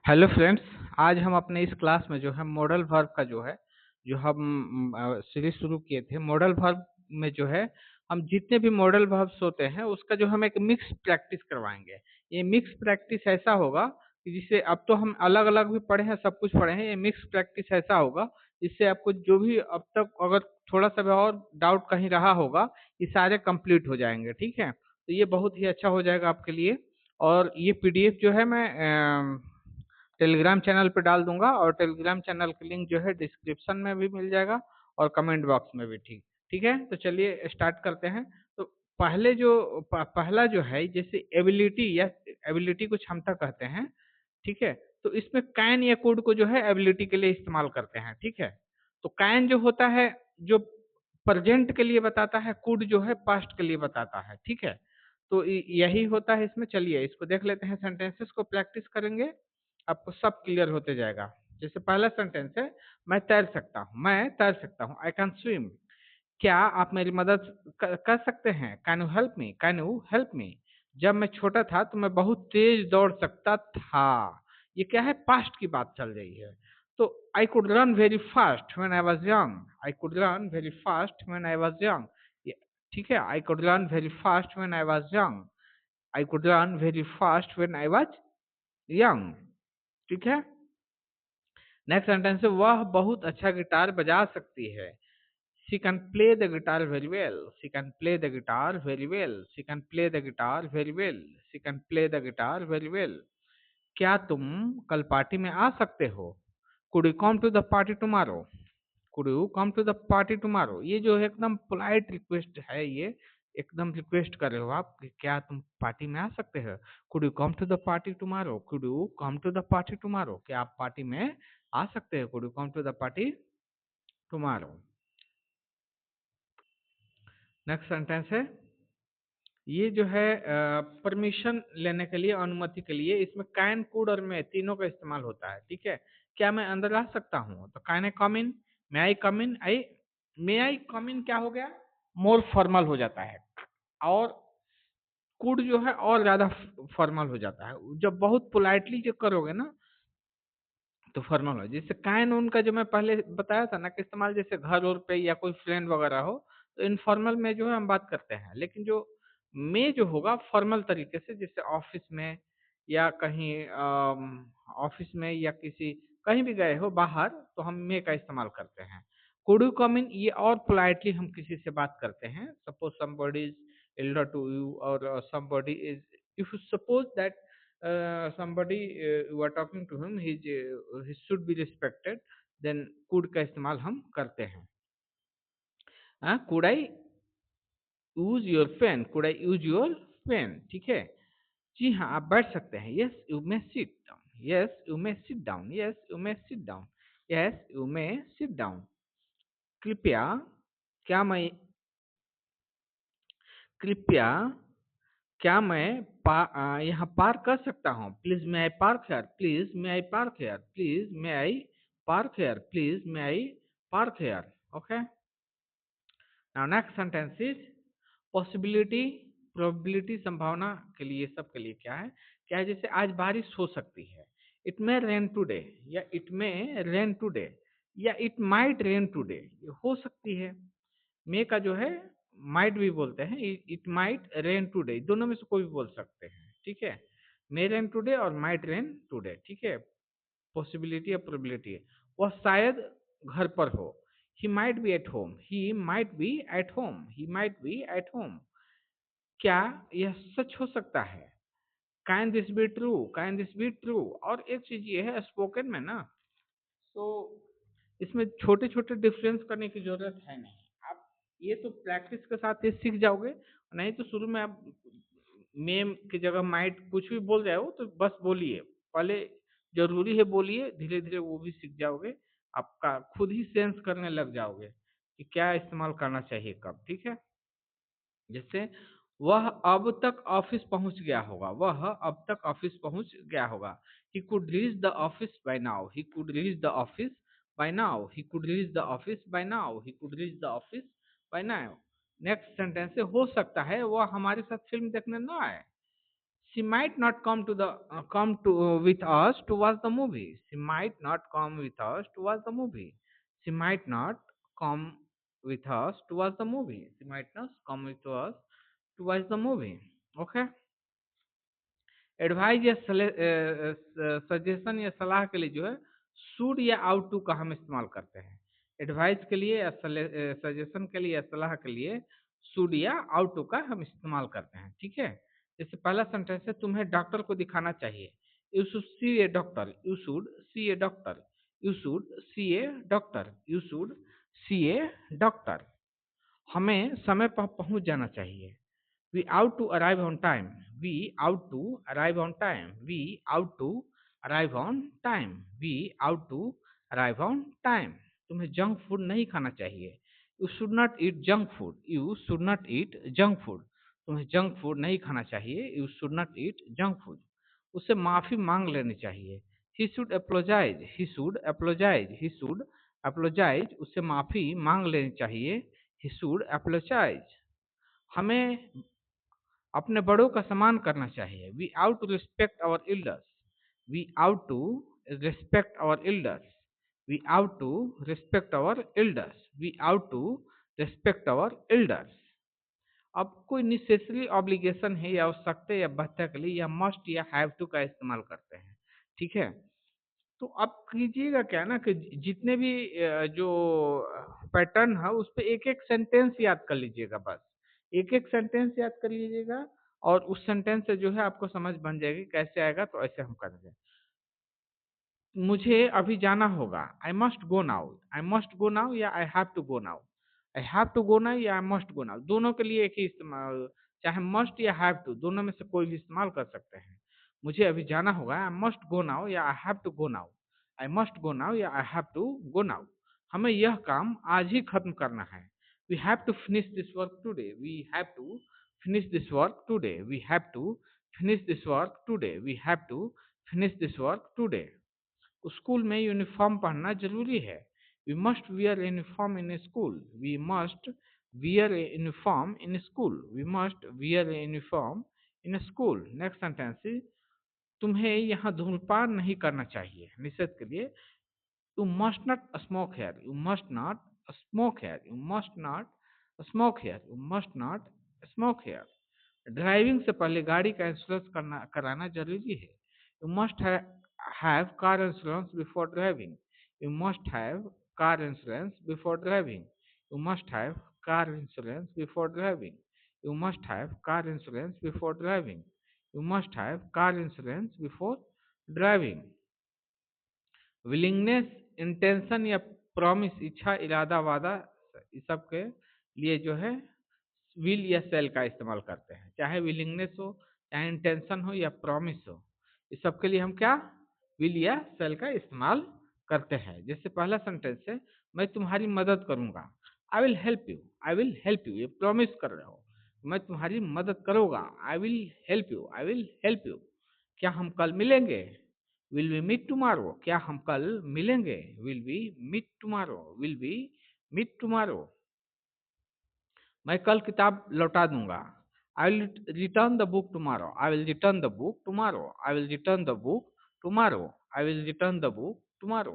Hello friends. आज हम अपने इस क्लास में जो है मॉडल वर्ब का जो हम सीरीज शुरू किए थे। मॉडल वर्ब में जो है हम जितने भी मॉडल वर्ब्स होते हैं उसका जो हम एक मिक्स प्रैक्टिस करवाएंगे। ये मिक्स प्रैक्टिस ऐसा होगा कि जिससे अब तो हम अलग अलग भी पढ़े हैं, सब कुछ पढ़े हैं। ये मिक्स प्रैक्टिस ऐसा होगा जिससे आपको जो भी अब तक अगर थोड़ा सा भी और डाउट कहीं रहा होगा ये सारे कंप्लीट हो जाएंगे। ठीक है, तो ये बहुत ही अच्छा हो जाएगा आपके लिए। और ये पीडीएफ जो है मैं टेलीग्राम चैनल पे डाल दूंगा, और टेलीग्राम चैनल का लिंक जो है डिस्क्रिप्शन में भी मिल जाएगा और कमेंट बॉक्स में भी। ठीक ठीक है, तो चलिए स्टार्ट करते हैं। तो पहला जो है जैसे एबिलिटी या एबिलिटी को क्षमता कहते हैं। ठीक है, तो इसमें कैन या कुड को जो है एबिलिटी के लिए इस्तेमाल करते हैं। ठीक है, तो कैन जो होता है जो प्रेजेंट के लिए बताता है, कुड जो है पास्ट के लिए बताता है। ठीक है, तो यही होता है इसमें। चलिए इसको देख लेते हैं, सेंटेंसेस को प्रैक्टिस करेंगे, आपको सब क्लियर होते जाएगा। जैसे पहला सेंटेंस है, मैं तैर सकता हूँ। मैं तैर सकता हूँ, आई कैन स्विम। क्या आप मेरी मदद कर सकते हैं? Can you help me? Can you help me? जब मैं छोटा था तो मैं बहुत तेज दौड़ सकता था। ये क्या है? पास्ट की बात चल रही है। तो I could run very fast when I was young. I could run very fast when I was young. ठीक है, I could run very fast when I was young. I could run very fast when I was young. ठीक है, next sentence है, वह बहुत अच्छा guitar बजा सकती है। She can play the guitar very well. She can play the guitar very well. She can play the guitar very well. She can play the guitar very well. क्या तुम कल पार्टी में आ सकते हो? Could you come to the party tomorrow? Could you come to the party tomorrow? ये जो है एकदम पोलाइट रिक्वेस्ट है। ये एकदम रिक्वेस्ट कर रहे हो आप कि क्या तुम पार्टी में आ सकते हो? Could you come to the party tomorrow? Could you come to the party tomorrow? क्या आप पार्टी में आ सकते हैं? Could you come to the party tomorrow? Next sentence है, ये जो है परमिशन लेने के लिए, अनुमति के लिए, इसमें कैन, कुड और मे तीनों का इस्तेमाल होता है। ठीक है, क्या मैं अंदर आ सकता हूँ? तो कैन आई कम इन? मे आई कम इन? मे आई कम इन क्या हो गया? मोर फॉर्मल हो जाता है। और कुड जो है और ज्यादा फॉर्मल हो जाता है। जब बहुत पोलाइटली जो करोगे ना तो फॉर्मल हो। जैसे कैन उनका जो मैं पहले बताया था ना कि इस्तेमाल जैसे घर और पे या कोई फ्रेंड वगैरह हो तो इनफॉर्मल में जो है हम बात करते हैं। लेकिन जो में जो होगा फॉर्मल तरीके से, जैसे ऑफिस में या कहीं ऑफिस में या किसी कहीं भी गए हो बाहर, तो हम मे का इस्तेमाल करते हैं। कुड यू कम इन, ये और पोलाइटली हम किसी से बात करते हैं। Suppose somebody is elder to you, और somebody is, if you suppose that somebody you are talking to him, he should be respected, then could का इस्तेमाल हम करते हैं। could I use your pen? could I use your pen? ठीक है, जी हाँ आप बैठ सकते हैं। yes you may sit down। yes you may sit down। yes you may sit down। yes you may sit down। कृपया, क्या मैं कृपया क्या मैं यहाँ पार्क कर सकता हूँ? Please may I park here? Please may I park here? Please may I park here? Please may I park here? Okay, now next sentence is possibility, probability, संभावना के लिए, सब के लिए क्या है? क्या है? जैसे आज बारिश हो सकती है। इट मे रेन टूडे, या इट मे रेन टूडे, या इट माइट रेन टूडे। हो सकती है। मे का जो है माइट भी बोलते हैं, इट माइट रेन टुडे, दोनों में से कोई भी बोल सकते हैं। ठीक है, मे रेन टुडे और माइट रेन टुडे। ठीक है, पॉसिबिलिटी या प्रोबेबिलिटी है। वह शायद घर पर हो। He might be at home. He might be at home. He might be at home. क्या यह सच हो सकता है? Can this be true? Can this be true? और एक चीज ये है, स्पोकन में ना, तो इसमें छोटे छोटे डिफरेंस करने की जरूरत है नहीं। आप ये तो प्रैक्टिस के साथ ये सीख जाओगे। नहीं तो शुरू में आप मेम की जगह माइट कुछ भी बोल रहे हो तो बस बोलिए। पहले जरूरी है बोलिए, धीरे धीरे वो भी सीख जाओगे। आपका खुद ही सेंस करने लग जाओगे कि क्या इस्तेमाल करना चाहिए कब। ठीक है, जैसे वह अब तक ऑफिस पहुंच गया होगा। वह अब तक ऑफिस पहुंच गया होगा। He could reach the office by now. He could reach the office by now. He could reach the office by now. He could reach the office by now. Next sentence से, हो सकता है वह हमारे साथ फिल्म देखने ना आए। She might not come to with us to watch the movie. She might not come with us to watch the movie. She might not come with us to watch the movie. She might not come with us to watch the movie. Okay. Advice या suggestion या सलाह के लिए जो है should या out to का हम इस्तेमाल करते हैं। एडवाइस के लिए या सजेशन के लिए या सलाह के लिए शुड या आउट टू का हम इस्तेमाल करते हैं। ठीक है, जैसे पहला सेंटेंस है तुम्हें डॉक्टर को दिखाना चाहिए। You should see A doctor, you should see A doctor, you should see A doctor, you should see A doctor. हमें समय पर पहुंच जाना चाहिए। We ought to arrive on time. We ought to arrive on time. We ought to arrive on time. We ought to arrive on time. तुम्हें junk food नहीं खाना चाहिए। You should not eat junk food. You should not eat junk food. तुम्हें junk food नहीं खाना चाहिए। You should not eat junk food. उससे माफी मांग लेनी चाहिए। He should apologize. He should apologize. He should apologize. उससे माफी मांग लेनी चाहिए। He should apologize. हमें अपने बड़ों का सम्मान करना चाहिए। We ought to respect our elders. We ought to respect our elders. We ought to respect our elders. We ought to respect our elders. अब कोई नेसेसरी ऑब्लिगेशन है या आवश्यकता या बाध्यता के लिए या मस्ट या हैव टू का इस्तेमाल करते हैं। ठीक है, तो अब कीजिएगा क्या ना कि जितने भी जो पैटर्न है उस पे एक एक सेंटेंस याद कर लीजिएगा। बस एक एक सेंटेंस याद कर लीजिएगा और उस सेंटेंस से जो है आपको समझ बन जाएगी कैसे आएगा। तो ऐसे हम करेंगे। मुझे अभी जाना होगा। I must go now. I must go now या I have to go now. I have to go now या आई मस्ट गो नाउ, दोनों के लिए एक ही इस्तेमाल, चाहे मस्ट या हैव टू दोनों में से कोई भी इस्तेमाल कर सकते हैं। मुझे अभी जाना होगा। आई मस्ट गो नाउ या I have to go now. I must go now या I have to go now. हमें यह काम आज ही खत्म करना है। We have to finish this work today. We have to finish this work today. We have to finish this work today. We have to finish this work today. School में uniform पहनना जरूरी है। We must wear uniform in school. We must wear uniform in school. We must wear uniform in school. Next sentence, तुम्हें यहाँ धूम्रपान नहीं करना चाहिए। निषेध के लिए you must not smoke here. You must not smoke here. You must not smoke here. You must not smoke here. Driving से पहले गाड़ी का इंश्योरेंस कराना जरूरी है। You must have car insurance before driving. You must have car insurance before driving. You must have car insurance before driving. You must have car insurance before driving. You must have car insurance before driving. Willingness, intention या promise, इच्छा, इरादा, वादा, इस सब के लिए जो है विल या सेल का इस्तेमाल करते हैं। चाहे विलिंगनेस हो, चाहे इंटेंशन हो या प्रॉमिस हो, इस सब के लिए हम क्या विल या सेल का इस्तेमाल करते हैं। जैसे पहला सेंटेंस है मैं तुम्हारी मदद करूंगा। I will help you. I will help you, ये प्रॉमिस कर रहे हो, मैं तुम्हारी मदद करूंगा। I will help you. I will help you. क्या हम कल मिलेंगे? Will we meet tomorrow. क्या हम कल मिलेंगे? Will we meet tomorrow. Will we meet tomorrow. मैं कल किताब लौटा दूंगा। I will return the book tomorrow. I will return the book tomorrow. I will return the book tomorrow. I will return the book tomorrow.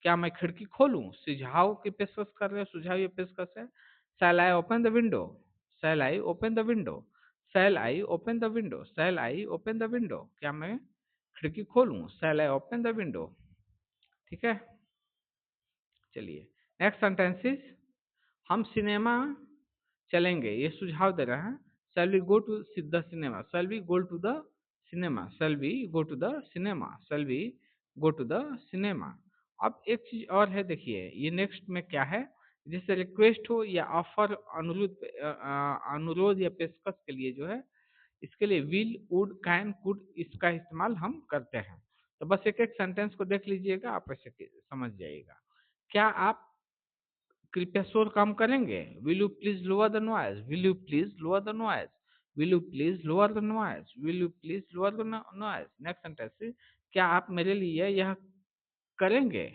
क्या मैं खिड़की खोलूं? सुझाव की पेशकश कर रहे हो, सुझाव ये पेशकश है। Shall I open the window. Shall I open the window. Shall I open the window. Shall I open the window. क्या मैं खिड़की खोलूं? Shall I open the window. ठीक है, चलिए नेक्स्ट सेंटेंसेस। हम सिनेमा चलेंगे, ये सुझाव दे रहे हैं। Shall we go to the cinema. Shall we go to the cinema. Shall we go to the cinema. Shall we go to the cinema. अब एक चीज और है, देखिए ये नेक्स्ट में क्या है। जैसे रिक्वेस्ट हो या ऑफर, अनुरोध या पेशकश के लिए जो है, इसके लिए विल, वुड, कैन, कुड, इसका इस्तेमाल हम करते हैं। तो बस एक एक सेंटेंस को देख लीजिएगा, आप ऐसे समझ जाइएगा। क्या आप कृपया शोर कम करेंगे? Will you please lower the noise. Will you please lower the noise. Will you please lower the noise. Will you please lower the noise. Next sentence, क्या आप मेरे लिए यह करेंगे?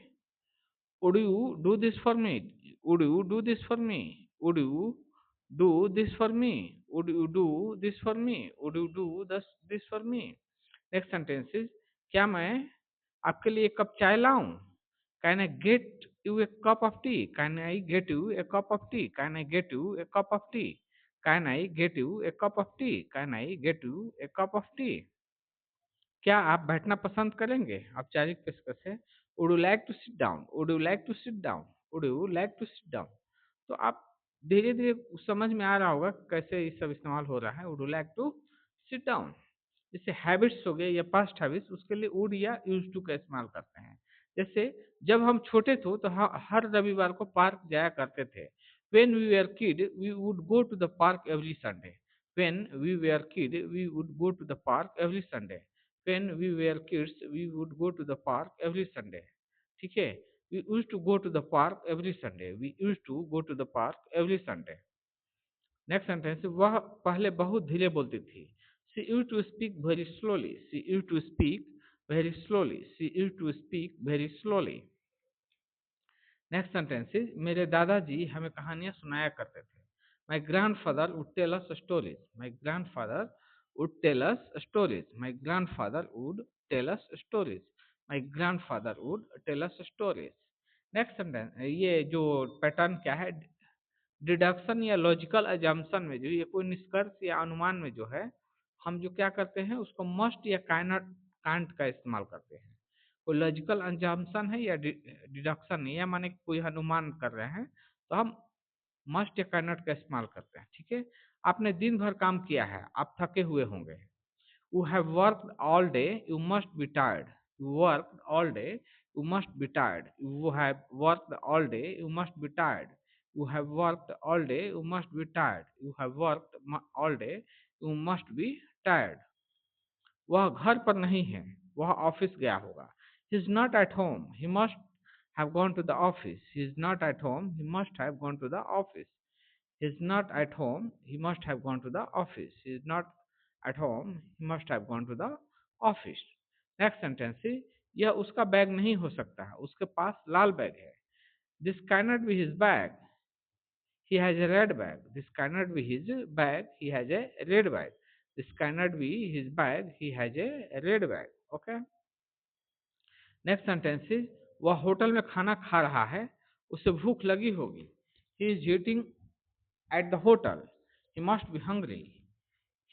Would you do this for me. Would you do this for me. Would you do this for me? Would you do this for me? Would you do this for me? Next sentence is, क्या मैं आपके लिए एक cup चाय लाऊं? Can I get you a cup of tea? Can I get you a cup of tea? Can I get you a cup of tea? Can I get you a cup of tea? Can I get you a cup of tea? क्या आप बैठना पसंद करेंगे? औपचारिक पेशकश है, would you like to sit down? Would you like to sit down? Would you like to sit down? तो आप धीरे धीरे समझ में आ रहा होगा कैसे ये सब इस्तेमाल हो रहा है। Would you like to sit down? जैसे हैबिट्स हो गए या पास्ट हैबिट्स, उसके लिए वुड या यूज टू का इस्तेमाल करते हैं। जैसे जब हम छोटे थे तो हर रविवार को पार्क जाया करते थे। When we were kid we would go to the park every Sunday. When we were kid we would go to the park every Sunday. when we were kids, we would go to the park every Sunday. ठीक है? We used to go to the park every Sunday. We used to go to the park every Sunday. Next sentence, वह पहले बहुत धीरे बोलती थी. She used to speak very slowly. She used to speak very slowly. She used to speak very slowly. Next sentence is, मेरे दादाजी हमें कहानियां सुनाया करते थे। My grandfather would tell us stories. My grandfather would tell us stories. My grandfather would tell us stories. My grandfather would tell us stories. Next sentence, ये जो pattern क्या है, deduction या logical assumption में जो ये कोई निष्कर्ष या अनुमान में जो है, हम जो क्या करते हैं उसको मस्ट या कांट का इस्तेमाल करते हैं। कोई लॉजिकल अजम्पशन है या डिडक्शन है, या माने कोई अनुमान कर रहे हैं, तो हम मस्ट या काइनट का इस्तेमाल करते हैं। ठीक है? आपने दिन भर काम किया है, आप थके हुए होंगे। You have worked all day, you must be tired. You worked all day, you must be tired. You have worked all day, you must be tired. You have worked all day, you must be tired. You have worked all day, you must be tired. वह घर पर नहीं है, वह office गया होगा। He is not at home, he must have gone to the office. He is not at home, he must have gone to the office. He is not at home, he must have gone to the office. He is not at home, he must have gone to the office. Next sentence है, यह उसका bag नहीं हो सकता है, उसके पास लाल bag है। This cannot be his bag, he has a red bag. This cannot be his bag, he has a red bag. This cannot be his bag, he has a red bag. Okay? Next sentence is, वह hotel में खाना खा रहा है, उसे भूख लगी होगी। He is eating at the hotel, he must be hungry.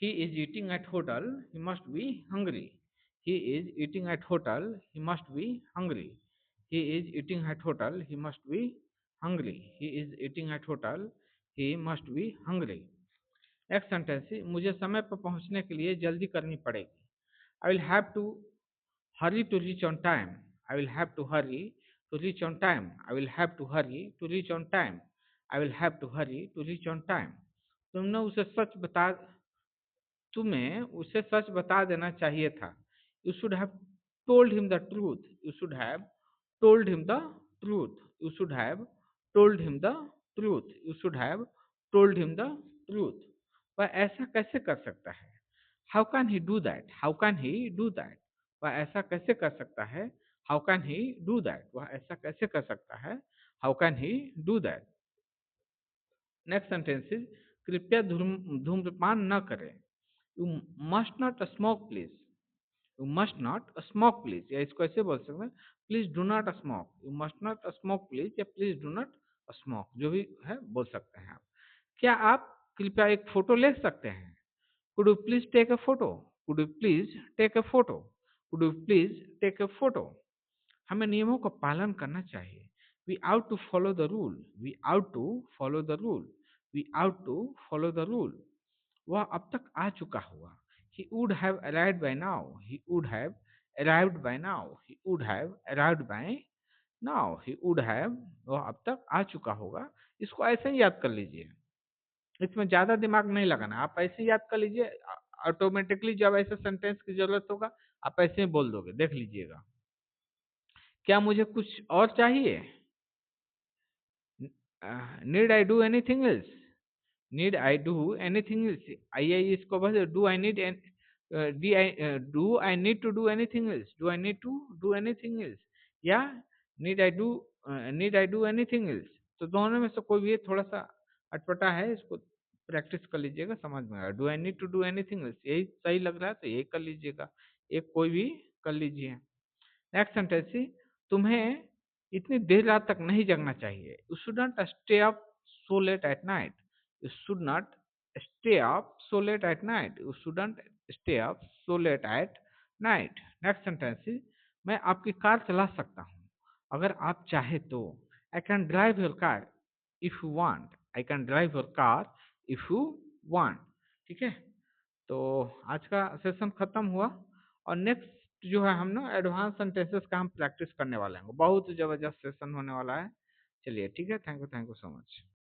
He is eating at hotel, he must be hungry. He is eating at hotel, he must be hungry. He is eating at hotel, he must be hungry. He is eating at hotel, he must be hungry. Next sentence, मुझे समय पर पहुंचने के लिए जल्दी करनी पड़ेगी। I will have to hurry to reach on time. I will have to hurry to reach on time. I will have to hurry to reach on time. I will have to hurry to reach on time. तुमने उसे सच बता तुम्हें उसे सच बता देना चाहिए था। You should have told him the truth. You should have told him the truth. You should have told him the truth. You should have told him the truth. वह ऐसा कैसे कर सकता है? How can he do that? How can he do that? वह ऐसा कैसे कर सकता है? How can he do that? वह ऐसा कैसे कर सकता है? How can he do that? Next sentence is, कृपया धूम्रपान न करें। You must not smoke please. You must not smoke please, या इसको ऐसे बोल सकते हैं, please do not smoke. You must not smoke please, या प्लीज डू नॉट स्मोक, जो भी है बोल सकते हैं आप। क्या आप कृपया एक फोटो ले सकते हैं? Could you please take a photo? Could you please take a photo? Could you please take a photo? हमें नियमों का पालन करना चाहिए। We ought to follow the rule. We ought to follow the rule. We ought to follow the rule. वह अब तक आ चुका होगा। He would have arrived by now. He would have arrived by now. He would have arrived by now. He would have, वह अब तक आ चुका होगा। इसको ऐसे ही याद कर लीजिए, इसमें ज्यादा दिमाग नहीं लगाना, आप ऐसे ही याद कर लीजिए। ऑटोमेटिकली जब ऐसे सेंटेंस की जरूरत होगा आप ऐसे ही बोल दोगे, देख लीजिएगा। क्या मुझे कुछ और चाहिए? Need I do anything else? Need I do anything else? I इसको बस do I need, D I do I need to do anything else? Do I need to do anything else, या need I do anything else? तो दोनों में से कोई भी थोड़ा सा अटपटा है, इसको प्रैक्टिस कर लीजिएगा, समझ में आएगा। Do I need to do anything else, यही सही लग रहा है तो यही कर लीजिएगा, एक कोई भी कर लीजिए। नेक्स्ट सेंटेंस, तुम्हें इतनी देर रात तक नहीं जगना चाहिए। You should not stay up so late at night. You should not stay up so late at night. You shouldn't stay up so late at night. Next sentence, मैं आपकी कार चला सकता हूँ अगर आप चाहे तो। I can drive your car if you want. I can drive your car if you want. ठीक है, तो आज का सेशन खत्म हुआ और नेक्स्ट जो है हम ना एडवांस सेंटेंसेस का हम प्रैक्टिस करने वाले हैं। बहुत जबरदस्त सेशन होने वाला है। चलिए ठीक है, थैंक यू सो मच।